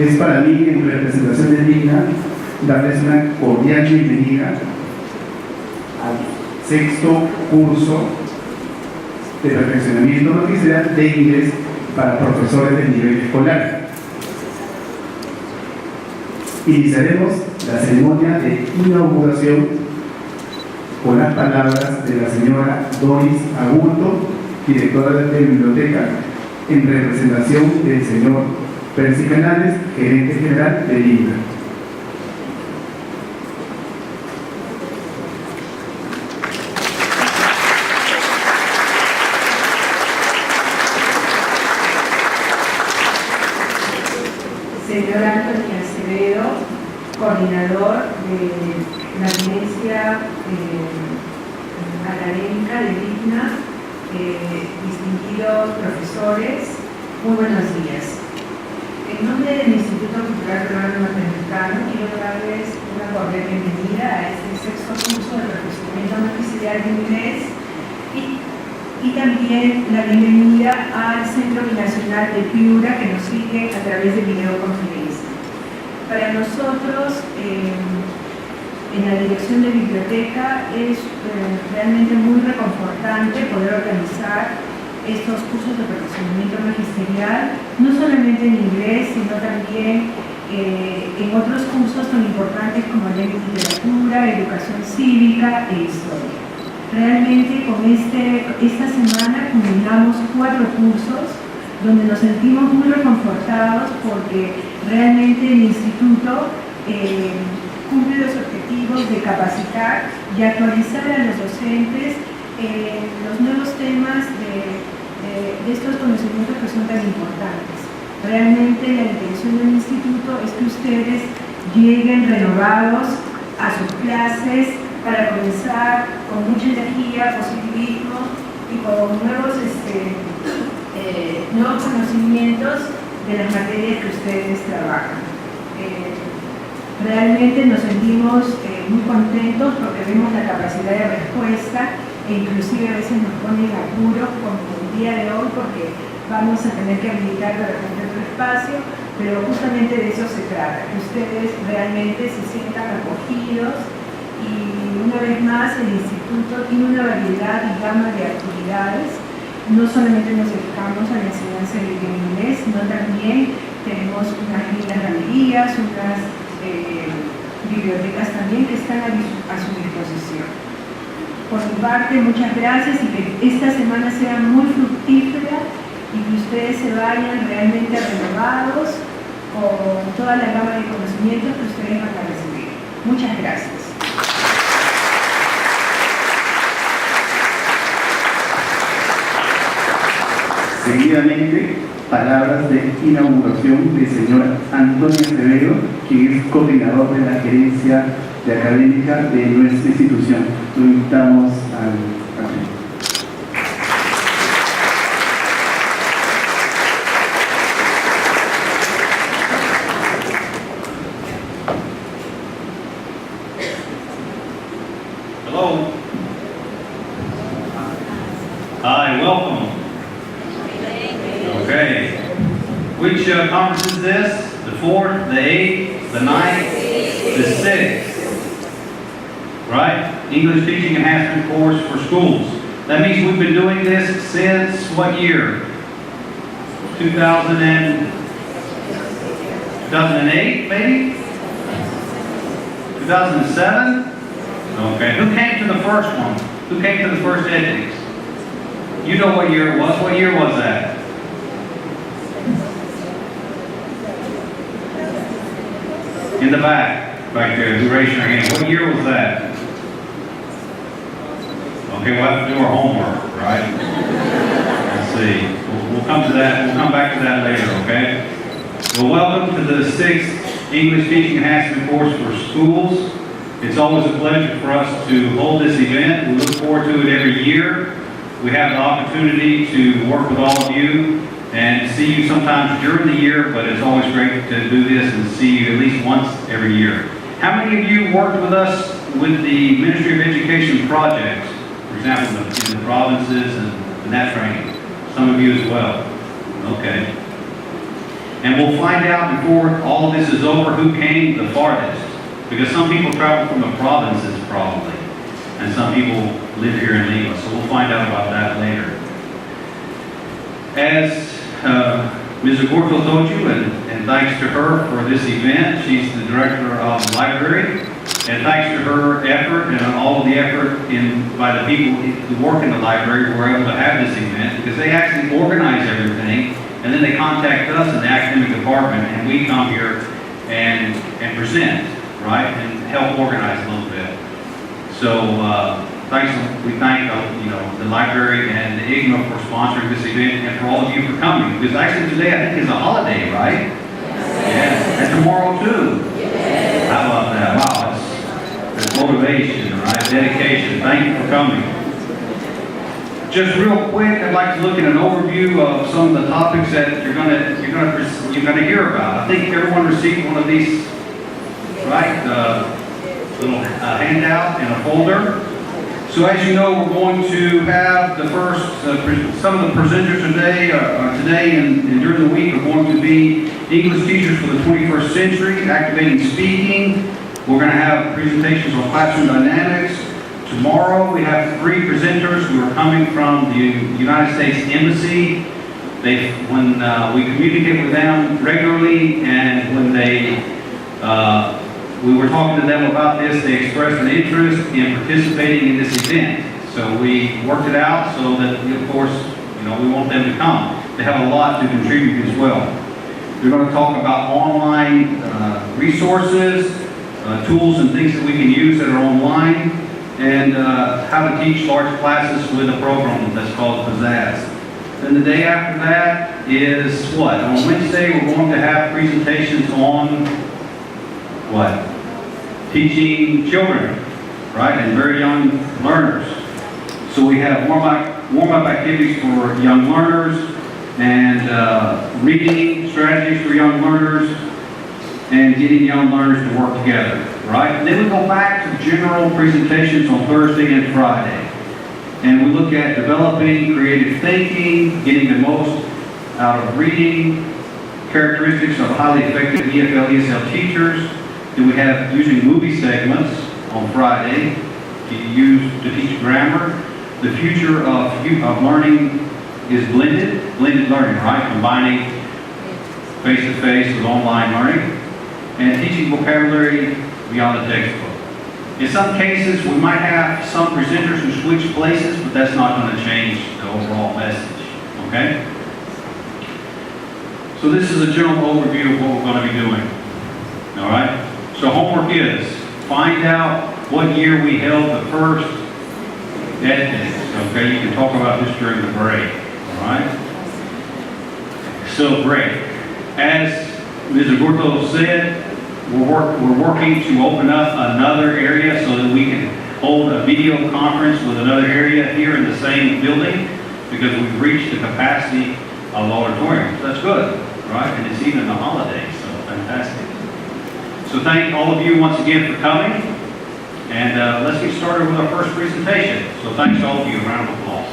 Es para mí, en representación de DICTA, darles una cordial bienvenida al sexto curso de perfeccionamiento magisterial de inglés para profesores de nivel escolar. Iniciaremos la ceremonia de inauguración con las palabras de la señora Doris Agurto, directora de biblioteca, en representación del señor Percy Canales, gerente general de LIMA. Señor Antonio Acevedo, coordinador de la gerencia académica de DICTA, distinguidos profesores, muy buenos días. En nombre del Instituto Cultural Peruano Norteamericano, quiero darles una cordial bienvenida a este sexto curso de perfeccionamiento magisterial de inglés y también la bienvenida al Centro Binacional de Piura, que nos sigue a través de videoconferencia. Para nosotros, en la dirección de biblioteca, es realmente muy reconfortante poder organizar estos cursos de perfeccionamiento magisterial, no solamente en inglés, sino también en otros cursos tan importantes como literatura, educación cívica e historia. Realmente con esta semana culminamos 4 cursos donde nos sentimos muy reconfortados porque realmente el instituto cumple los objetivos de capacitar y actualizar a los docentes los nuevos temas de estos conocimientos que son tan importantes. Realmente la intención del instituto es que ustedes lleguen renovados a sus clases para comenzar con mucha energía, positivismo y con nuevos conocimientos de las materias que ustedes trabajan. Realmente nos sentimos muy contentos porque vemos la capacidad de respuesta e inclusive a veces nos pone en apuro como el día de hoy porque vamos a tener que habilitar de repente otro espacio, pero justamente de eso se trata, que ustedes realmente se sientan acogidos. Y una vez más el instituto tiene una variedad y gama de actividades. No solamente nos dedicamos a la enseñanza del idioma inglés, sino también tenemos unas lindas galerías, unas bibliotecas también que están a su disposición. Por mi parte, muchas gracias y que esta semana sea muy fructífera y que ustedes se vayan realmente renovados con toda la gama de conocimientos que ustedes van a recibir. Muchas gracias. Seguidamente, palabras de inauguración del señor Antonio Acevedo, quien es coordinador de la gerencia académica de nuestra institución. Lo invitamos al panel. Hello. Hi, welcome. Okay. Which conference is this? The 4th, the 8th, the 9th, the 6th. Right? English Teaching Enhancement course for schools. That means we've been doing this since what year? 2008, maybe? 2007? Okay. Who came to the first one? Who came to the first ethics? You know what year it was. What year was that? In the back there. Who raised your hand? What year was that? Okay, we'll have to do our homework, right? Let's see. We'll come to that. We'll come back to that later, okay? Well, welcome to the 6th English Teaching Enhancement course for schools. It's always a pleasure for us to hold this event. We look forward to it every year. We have the opportunity to work with all of you and see you sometimes during the year, but it's always great to do this and see you at least once every year. How many of you worked with us with the Ministry of Education projects, for example, in the provinces and that training? Some of you as well. Okay. And we'll find out before all of this is over who came the farthest. Because some people travel from the provinces probably. And some people live here in Lima. So we'll find out about that later. As Ms. Agurto told you, and thanks to her for this event, she's the director of the library. And thanks to her effort and all of the effort by the people who work in the library, we're able to have this event because they actually organize everything, and then they contact us in the academic department, and we come here and present, right, and help organize a little bit. So we thank the library and the IGNO for sponsoring this event, and for all of you for coming. Because actually today I think is a holiday, right? Yes. And tomorrow too. Yes. How about that? Wow. Motivation, right? Dedication. Thank you for coming. Just real quick, I'd like to look at an overview of some of the topics that you're gonna hear about. I think everyone received one of these, right? Little handout and a folder. So as you know, we're going to have the first some of the presenters today and during the week are going to be English teachers for the 21st century, activating speaking. We're going to have presentations on classroom dynamics. Tomorrow we have 3 presenters who are coming from the United States Embassy. When we communicate with them regularly, and when we were talking to them about this, they expressed an interest in participating in this event. So we worked it out so that, of course, we want them to come. They have a lot to contribute as well. We're going to talk about online resources, tools and things that we can use that are online, and how to teach large classes with a program that's called Pizzazz. Then the day after that is what? On Wednesday, we're going to have presentations on what? Teaching children, right? And very young learners. So we have warm-up activities for young learners, and reading strategies for young learners, and getting young learners to work together, right? And then we go back to general presentations on Thursday and Friday. And we look at developing creative thinking, getting the most out of reading, characteristics of highly effective EFL, ESL teachers. Then we have using movie segments on Friday to teach grammar. The future of learning is blended learning, right? Combining face-to-face with online learning. And teaching vocabulary beyond the textbook. In some cases, we might have some presenters who switch places, but that's not going to change the overall message, okay? So this is a general overview of what we're going to be doing, all right? So homework is, find out what year we held the first ed-days, okay? You can talk about this during the break, all right? So great. As Ms. Agurto said, we're working to open up another area so that we can hold a video conference with another area here in the same building, because we've reached the capacity of the auditorium. So that's good, right? And it's even a holiday, so fantastic. So thank all of you once again for coming, and let's get started with our first presentation. So thanks to all of you. A round of applause.